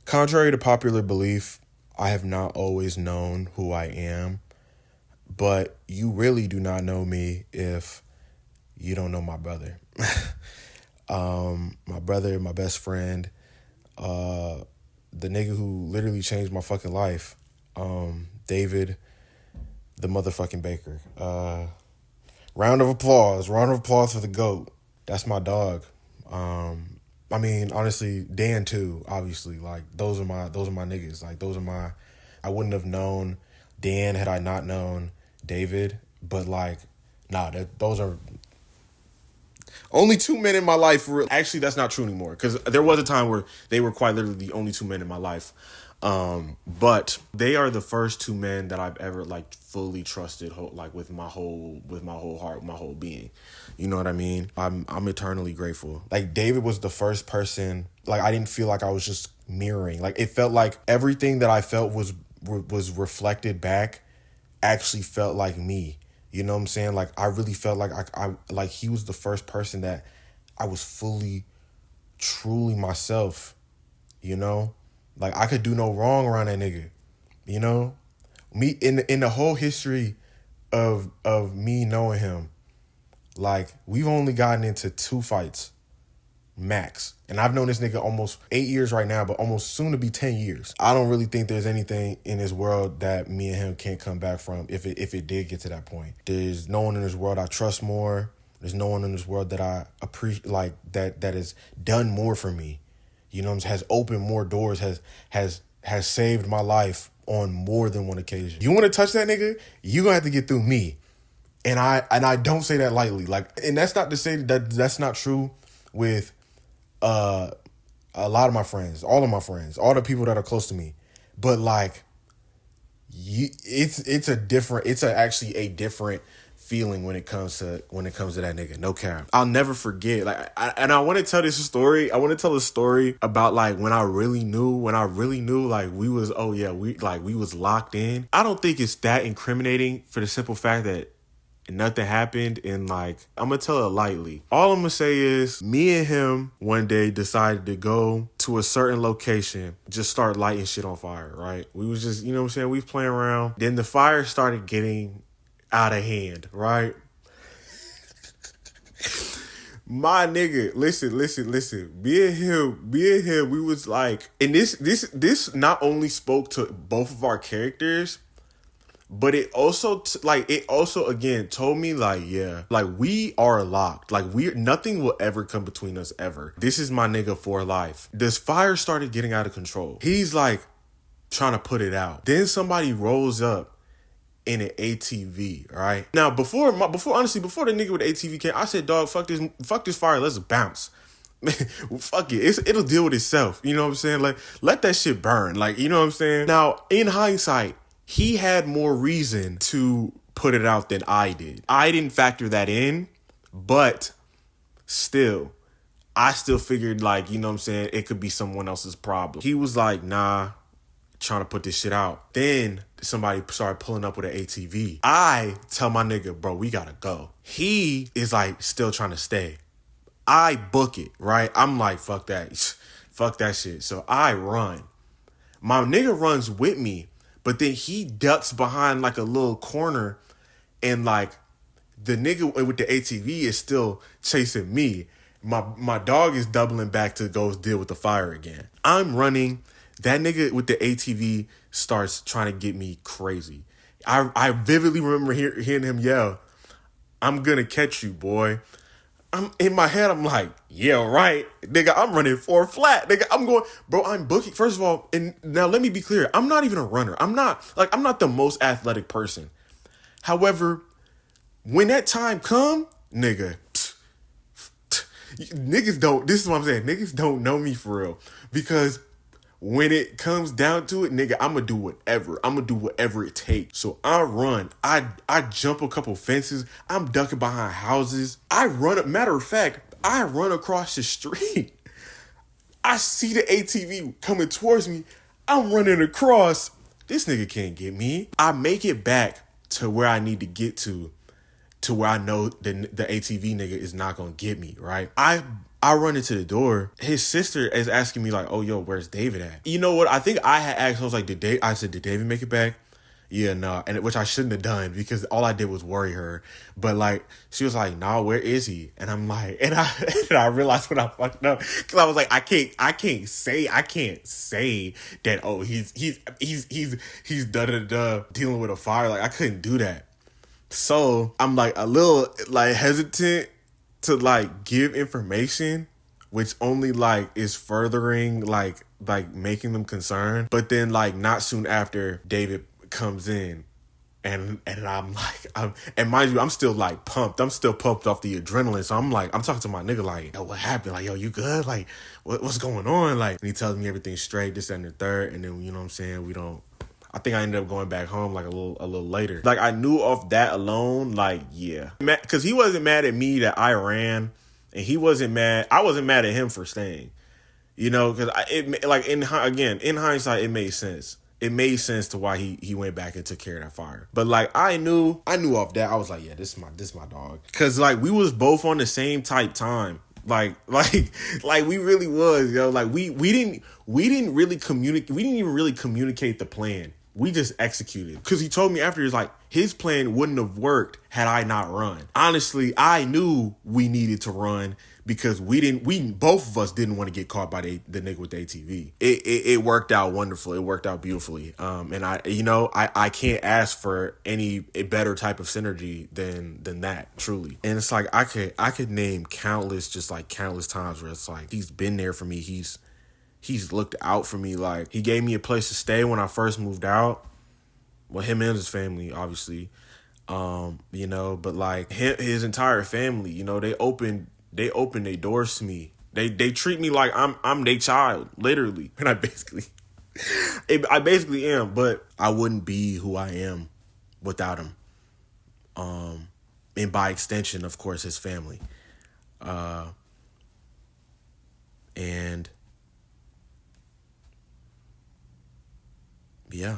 Contrary to popular belief, I have not always known who I am, but you really do not know me if you don't know my brother. My brother, my best friend, the nigga who literally changed my fucking life, David, the motherfucking Baker. Round of applause for the GOAT. That's my dog. I mean, honestly, Dan too, obviously. Like those are my niggas. Like those are my I wouldn't have known Dan had I not known David, but like those are only two men in my life. Actually, that's not true anymore because there was a time where they were quite literally the only two men in my life. But they are the first two men that I've ever like fully trusted, like with my whole heart, my whole being. You know what I mean? I'm eternally grateful. Like David was the first person. Like I didn't feel like I was just mirroring. Like it felt like everything that I felt was reflected back. Actually felt like me. You know what I'm saying? Like I really felt like I like he was the first person that I was fully, truly myself. You know, like I could do no wrong around that nigga. You know, me in the whole history of me knowing him, like we've only gotten into 2 fights, max. And I've known this nigga almost 8 years right now, but almost soon to be 10 years. I don't really think there's anything in this world that me and him can't come back from if it did get to that point. There's no one in this world I trust more. There's no one in this world that I appreciate, like that has done more for me. You know, has opened more doors, has saved my life on more than one occasion. You want to touch that nigga? You gonna have to get through me. And I don't say that lightly. Like, and that's not to say that that's not true with a lot of my friends, all of my friends, all the people that are close to me. But like, it's actually a different feeling when it comes to that nigga. No cap. I'll never forget. Like, I want to tell this story. I want to tell a story about like when I really knew like we was we was locked in. I don't think it's that incriminating for the simple fact that nothing happened, and like I'm gonna tell it lightly. All I'm gonna say is me and him one day decided to go to a certain location, just start lighting shit on fire, right? We was just, you know what I'm saying, we was playing around. Then the fire started getting out of hand, right? My nigga, listen. Me and him, we was like, and this not only spoke to both of our characters, but it also again told me like, yeah, like we are locked. Like nothing will ever come between us ever. This is my nigga for life. This fire started getting out of control. He's like trying to put it out. Then somebody rolls up in an ATV, right? Now before the nigga with the ATV came, I said, dog, fuck this fire, let's bounce. Fuck it. It'll deal with itself. You know what I'm saying? Like, let that shit burn. Like, you know what I'm saying? Now, in hindsight, he had more reason to put it out than I did. I didn't factor that in, but still, I still figured like, you know what I'm saying, it could be someone else's problem. He was like, nah, trying to put this shit out. Then somebody started pulling up with an ATV. I tell my nigga, bro, we gotta go. He is like still trying to stay. I book it, right? I'm like, fuck that. Fuck that shit. So I run. My nigga runs with me, but then he ducks behind like a little corner, and like the nigga with the ATV is still chasing me. My dog is doubling back to go deal with the fire again. I'm running. That nigga with the ATV starts trying to get me crazy. I vividly remember hearing him yell, "I'm gonna catch you, boy." I'm in my head, I'm like, yeah, right. Nigga, I'm running for a flat. Nigga, I'm going, bro, I'm booking. First of all, and now let me be clear. I'm not even a runner. I'm not the most athletic person. However, when that time come, nigga, niggas don't, this is what I'm saying. Niggas don't know me for real. Because when it comes down to it, nigga, I'm going to do whatever. I'm going to do whatever it takes. So I run. I jump a couple fences. I'm ducking behind houses. Matter of fact, I run across the street. I see the ATV coming towards me. I'm running across. This nigga can't get me. I make it back to where I need to get to where I know the ATV nigga is not going to get me, right? I I run into the door. His sister is asking me like, "Oh, yo, where's David at?" You know what? I think I had asked. I was like, did David make it back?" Yeah, no, and which I shouldn't have done because all I did was worry her. But like, she was like, "Nah, where is he?" And I'm like, and I and I realized when I fucked up because I was like, I can't say that. Oh, he's da da da dealing with a fire. Like I couldn't do that. So I'm like a little like hesitant to like give information, which only like is furthering like making them concerned. But then like not soon after David comes in and I'm like and mind you, I'm still like pumped. I'm still pumped off the adrenaline. So I'm like, I'm talking to my nigga like, yo, what happened? Like, yo, you good? Like, what's going on? Like, and he tells me everything's straight, this and the third, and then you know what I'm saying, I think I ended up going back home like a little later. Like I knew off that alone, like yeah, because he wasn't mad at me that I ran, and he wasn't mad. I wasn't mad at him for staying, you know, because like in hindsight, it made sense. It made sense to why he went back and took care of that fire. But like I knew off that I was like, yeah, this is my dog, because like we was both on the same type time. Like we really was, yo. Like we didn't really communicate. We didn't even really communicate the plan. We just executed. Because he told me after, he's like, his plan wouldn't have worked had I not run. Honestly, I knew we needed to run because both of us didn't want to get caught by the nigga with the ATV. It worked out wonderful. It worked out beautifully. And I can't ask for a better type of synergy than that, truly. And it's like, I could name countless times where it's like, he's been there for me. He's looked out for me. Like, he gave me a place to stay when I first moved out. Well, him and his family, obviously. You know, but like his entire family, you know, they opened their doors to me. They treat me like I'm their child, literally. And I basically am, but I wouldn't be who I am without him. And by extension, of course, his family. And yeah.